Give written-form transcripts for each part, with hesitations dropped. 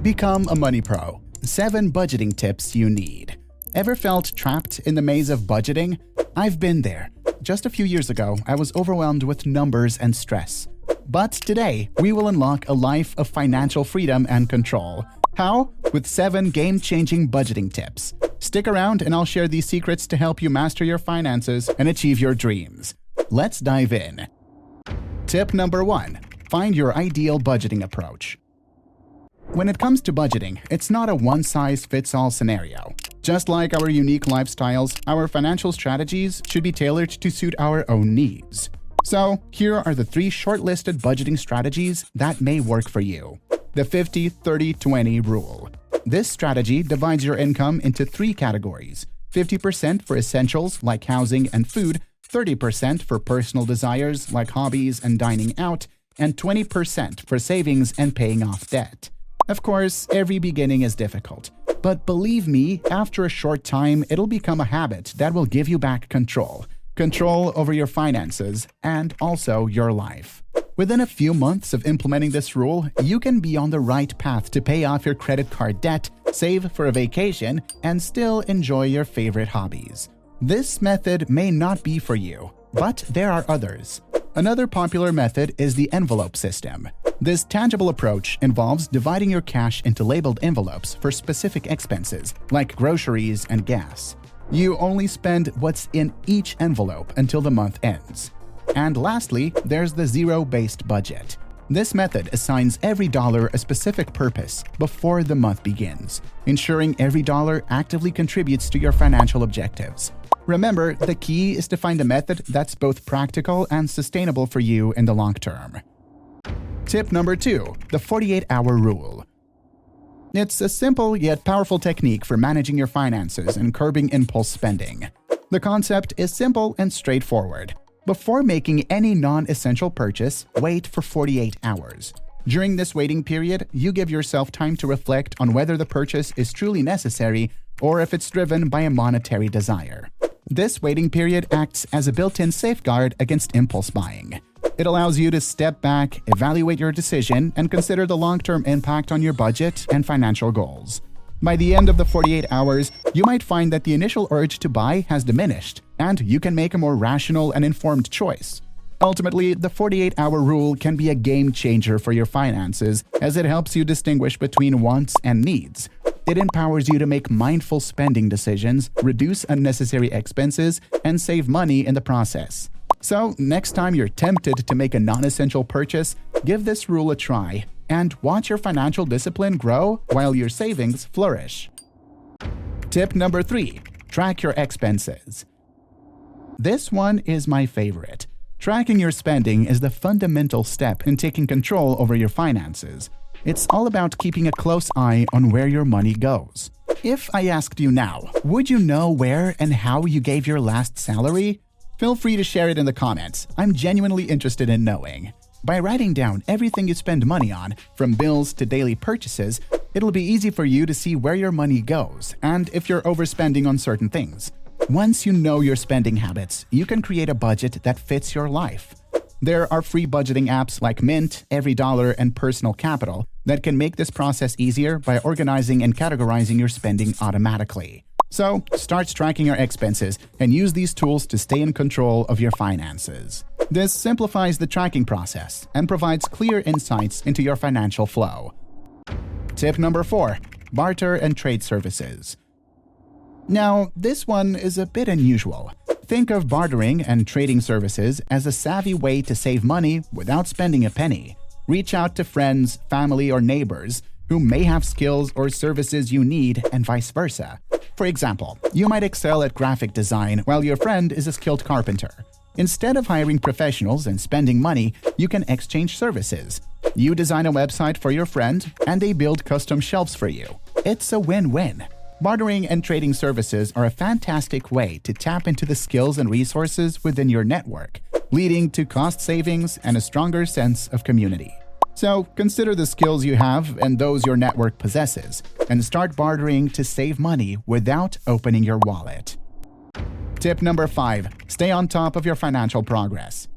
Become a money pro. 7 budgeting tips you need. Ever felt trapped in the maze of budgeting? I've been there. Just a few years ago, I was overwhelmed with numbers and stress. But today, we will unlock a life of financial freedom and control. How? With 7 game-changing budgeting tips. Stick around and I'll share these secrets to help you master your finances and achieve your dreams. Let's dive in. Tip number 1. Find your ideal budgeting approach. When it comes to budgeting, it's not a one-size-fits-all scenario. Just like our unique lifestyles, our financial strategies should be tailored to suit our own needs. So, here are the 3 shortlisted budgeting strategies that may work for you. The 50-30-20 rule. This strategy divides your income into 3 categories: 50% for essentials like housing and food, 30% for personal desires like hobbies and dining out, and 20% for savings and paying off debt. Of course, every beginning is difficult, but believe me, after a short time, it'll become a habit that will give you back control. Control over your finances and also your life. Within a few months of implementing this rule, you can be on the right path to pay off your credit card debt, save for a vacation, and still enjoy your favorite hobbies. This method may not be for you, but there are others. Another popular method is the envelope system. This tangible approach involves dividing your cash into labeled envelopes for specific expenses, like groceries and gas. You only spend what's in each envelope until the month ends. And lastly, there's the zero-based budget. This method assigns every dollar a specific purpose before the month begins, ensuring every dollar actively contributes to your financial objectives. Remember, the key is to find a method that's both practical and sustainable for you in the long term. Tip number 2. The 48-hour rule. It's a simple yet powerful technique for managing your finances and curbing impulse spending. The concept is simple and straightforward. Before making any non-essential purchase, wait for 48 hours. During this waiting period, you give yourself time to reflect on whether the purchase is truly necessary or if it's driven by a monetary desire. This waiting period acts as a built-in safeguard against impulse buying. It allows you to step back, evaluate your decision, and consider the long-term impact on your budget and financial goals. By the end of the 48 hours, you might find that the initial urge to buy has diminished, and you can make a more rational and informed choice. Ultimately, the 48-hour rule can be a game changer for your finances as it helps you distinguish between wants and needs. It empowers you to make mindful spending decisions, reduce unnecessary expenses, and save money in the process. So, next time you're tempted to make a non-essential purchase, give this rule a try and watch your financial discipline grow while your savings flourish. Tip number 3. Track your expenses. This one is my favorite. Tracking your spending is the fundamental step in taking control over your finances. It's all about keeping a close eye on where your money goes. If I asked you now, would you know where and how you gave your last salary? Feel free to share it in the comments. I'm genuinely interested in knowing. By writing down everything you spend money on, from bills to daily purchases, it'll be easy for you to see where your money goes and if you're overspending on certain things. Once you know your spending habits, you can create a budget that fits your life. There are free budgeting apps like Mint, Every Dollar, and Personal Capital that can make this process easier by organizing and categorizing your spending automatically. So, start tracking your expenses and use these tools to stay in control of your finances. This simplifies the tracking process and provides clear insights into your financial flow. Tip number 4. Barter and trade services. Now, this one is a bit unusual. Think of bartering and trading services as a savvy way to save money without spending a penny. Reach out to friends, family, or neighbors who may have skills or services you need, and vice versa. For example, you might excel at graphic design while your friend is a skilled carpenter. Instead of hiring professionals and spending money, you can exchange services. You design a website for your friend, and they build custom shelves for you. It's a win-win. Bartering and trading services are a fantastic way to tap into the skills and resources within your network, leading to cost savings and a stronger sense of community. So, consider the skills you have and those your network possesses, and start bartering to save money without opening your wallet. Tip number 5. Stay on top of your financial progress.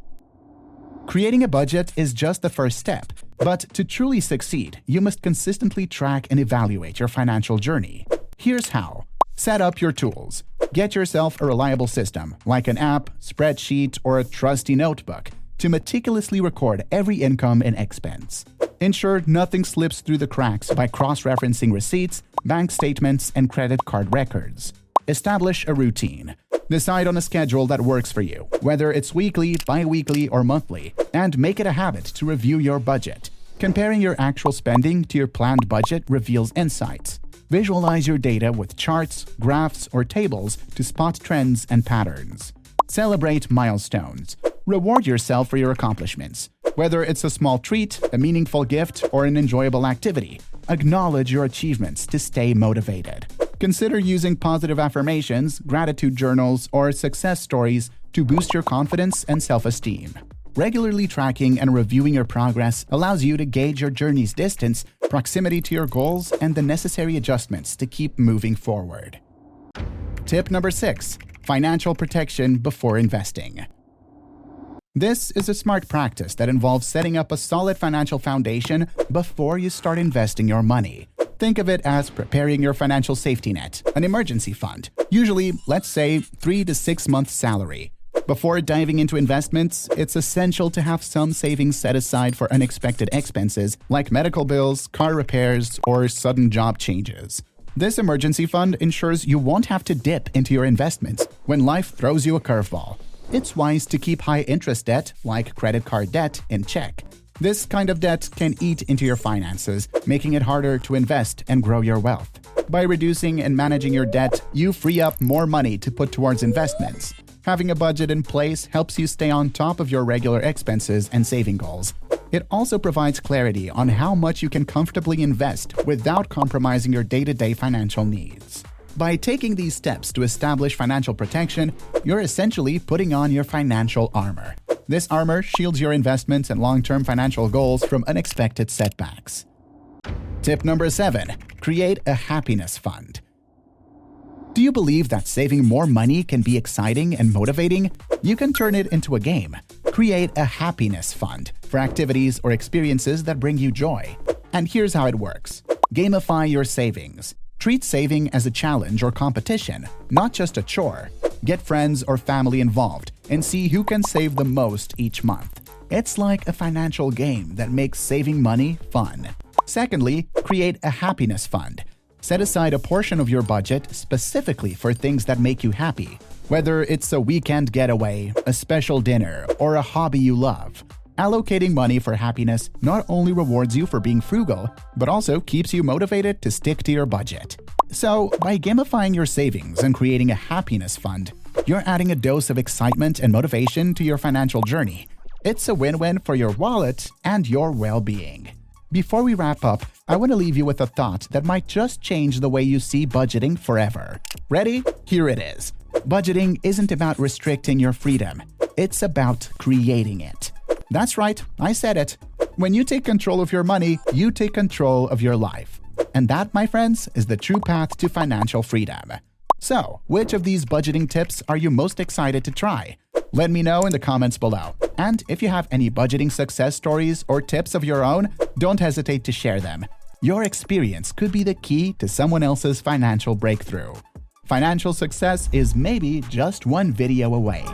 Creating a budget is just the first step. But to truly succeed, you must consistently track and evaluate your financial journey. Here's how. Set up your tools. Get yourself a reliable system, like an app, spreadsheet, or a trusty notebook, to meticulously record every income and expense. Ensure nothing slips through the cracks by cross-referencing receipts, bank statements, and credit card records. Establish a routine. Decide on a schedule that works for you, whether it's weekly, bi-weekly, or monthly, and make it a habit to review your budget. Comparing your actual spending to your planned budget reveals insights. Visualize your data with charts, graphs, or tables to spot trends and patterns. Celebrate milestones. Reward yourself for your accomplishments. Whether it's a small treat, a meaningful gift, or an enjoyable activity, acknowledge your achievements to stay motivated. Consider using positive affirmations, gratitude journals, or success stories to boost your confidence and self-esteem. Regularly tracking and reviewing your progress allows you to gauge your journey's distance, proximity to your goals, and the necessary adjustments to keep moving forward. Tip number 6. Financial protection before investing. This is a smart practice that involves setting up a solid financial foundation before you start investing your money. Think of it as preparing your financial safety net, an emergency fund, usually, let's say, 3 to 6 months' salary. Before diving into investments, it's essential to have some savings set aside for unexpected expenses like medical bills, car repairs, or sudden job changes. This emergency fund ensures you won't have to dip into your investments when life throws you a curveball. It's wise to keep high-interest debt, like credit card debt, in check. This kind of debt can eat into your finances, making it harder to invest and grow your wealth. By reducing and managing your debt, you free up more money to put towards investments. Having a budget in place helps you stay on top of your regular expenses and saving goals. It also provides clarity on how much you can comfortably invest without compromising your day-to-day financial needs. By taking these steps to establish financial protection, you're essentially putting on your financial armor. This armor shields your investments and long-term financial goals from unexpected setbacks. Tip number 7. Create a happiness fund. Do you believe that saving more money can be exciting and motivating? You can turn it into a game. Create a happiness fund for activities or experiences that bring you joy. And here's how it works. Gamify your savings. Treat saving as a challenge or competition, not just a chore. Get friends or family involved and see who can save the most each month. It's like a financial game that makes saving money fun. Secondly, create a happiness fund. Set aside a portion of your budget specifically for things that make you happy, whether it's a weekend getaway, a special dinner, or a hobby you love. Allocating money for happiness not only rewards you for being frugal, but also keeps you motivated to stick to your budget. So, by gamifying your savings and creating a happiness fund, you're adding a dose of excitement and motivation to your financial journey. It's a win-win for your wallet and your well-being. Before we wrap up, I want to leave you with a thought that might just change the way you see budgeting forever. Ready? Here it is. Budgeting isn't about restricting your freedom. It's about creating it. That's right, I said it. When you take control of your money, you take control of your life. And that, my friends, is the true path to financial freedom. So, which of these budgeting tips are you most excited to try? Let me know in the comments below. And if you have any budgeting success stories or tips of your own, don't hesitate to share them. Your experience could be the key to someone else's financial breakthrough. Financial success is maybe just one video away.